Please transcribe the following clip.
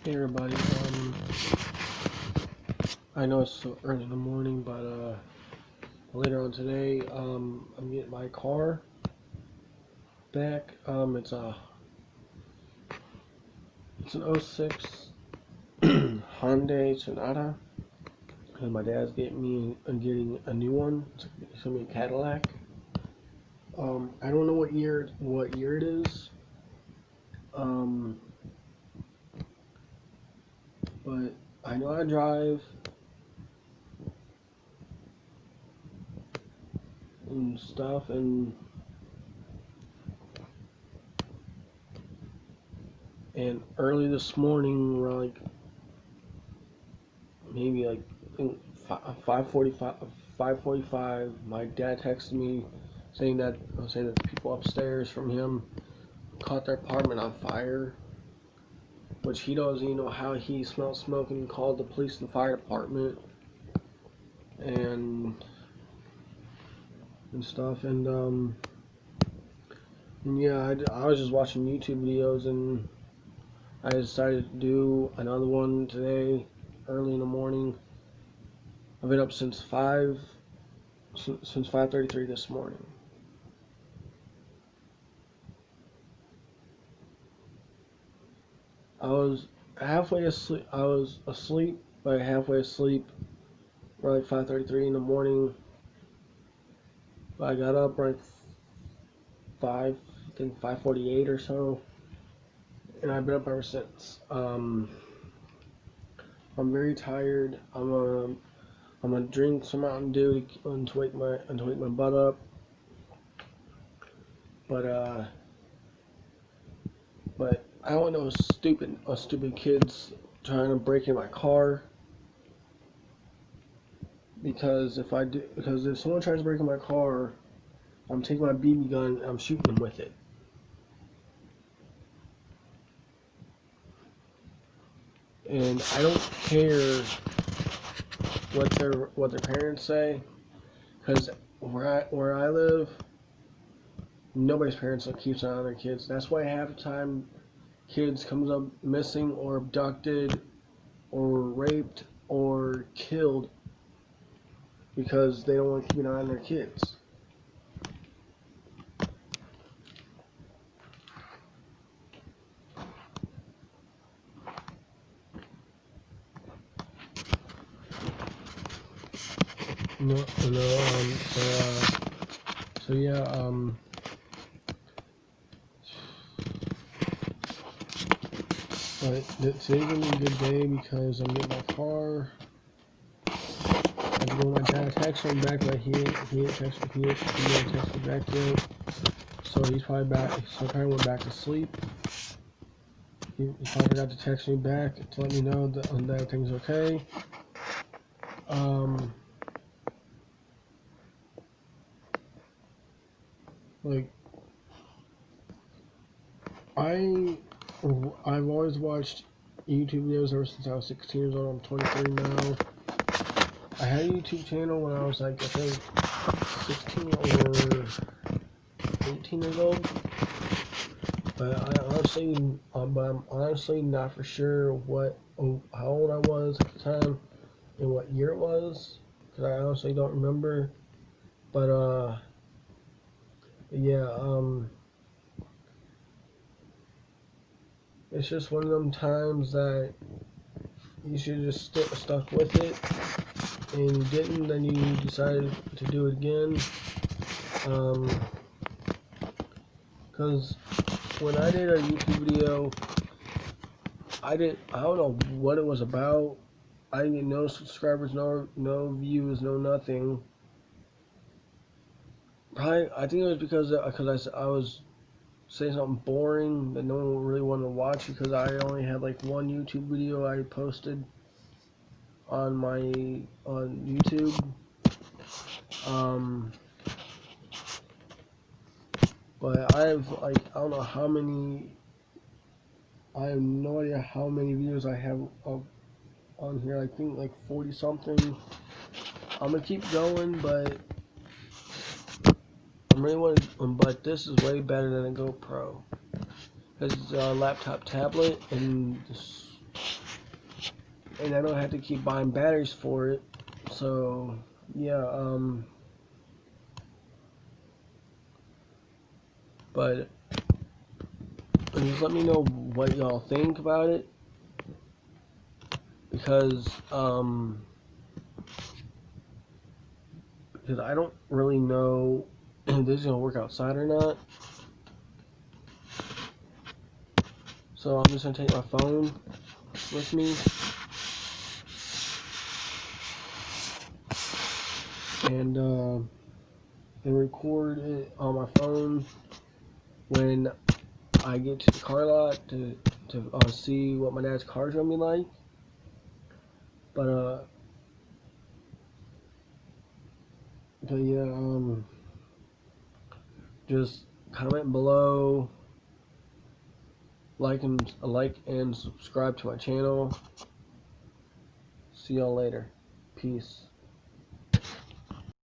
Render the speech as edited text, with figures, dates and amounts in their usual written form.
Hey everybody, I know it's so early in the morning, but later on today, I'm getting my car back. It's an '06 Hyundai Sonata, and my dad's getting a new one. It's gonna be a Cadillac. I don't know what year it is. Um, but I know how to drive and stuff, and early this morning, around maybe like I think 5:45, my dad texted me saying that people upstairs from him caught their apartment on fire, which he doesn't even know how. He smelled smoke and called the police and fire department and stuff. And yeah, I was just watching YouTube videos, and I decided to do another one today early in the morning. I've been up since 5:33 this morning. I was halfway asleep. I was asleep, like halfway asleep, around like 5:33 in the morning. I got up around 5:48 or so, and I've been up ever since. I'm very tired. I'm gonna drink some Mountain Dew to wake my butt up. But I don't know stupid kids trying to break in my car. Because if someone tries to break in my car, I'm taking my BB gun and I'm shooting them with it. And I don't care what their parents say, because where I live, nobody's parents keeps an eye on their kids. That's why half the time kids comes up missing or abducted or raped or killed, because they don't want to keep an eye on their kids. So yeah, but today's gonna be a good day because I'm getting my car. I have to go to my dad. Text him back, but he didn't text me back yet. So he's probably back. So I probably went back to sleep. He probably forgot to text me back to let me know that everything's okay. Like I've always watched YouTube videos ever since I was 16 years old. I'm 23 now. I had a YouTube channel when I was like, I think 16 or 18 years old. But I'm honestly not for sure how old I was at the time and what year it was, because I honestly don't remember. But yeah, it's just one of them times that you should just stuck with it, and you didn't. Then you decided to do it again. Because when I did a YouTube video, I don't know what it was about. I didn't get no subscribers, no views, no nothing. Probably, I think it was because I was saying something boring that no one really wanted to watch, because I only had like one YouTube video I posted on YouTube. But I have I don't know how many. I have no idea how many videos I have on here. I think like 40 something. I'm gonna keep going, but but this is way better than a GoPro. This is a laptop tablet, and and I don't have to keep buying batteries for it. So yeah, but just let me know what y'all think about it, because I don't really know if this is gonna work outside or not. So I'm just gonna take my phone with me and record it on my phone when I get to the car lot to see what my dad's car's gonna be like. But yeah, just comment below, like and subscribe to my channel. See y'all later. Peace.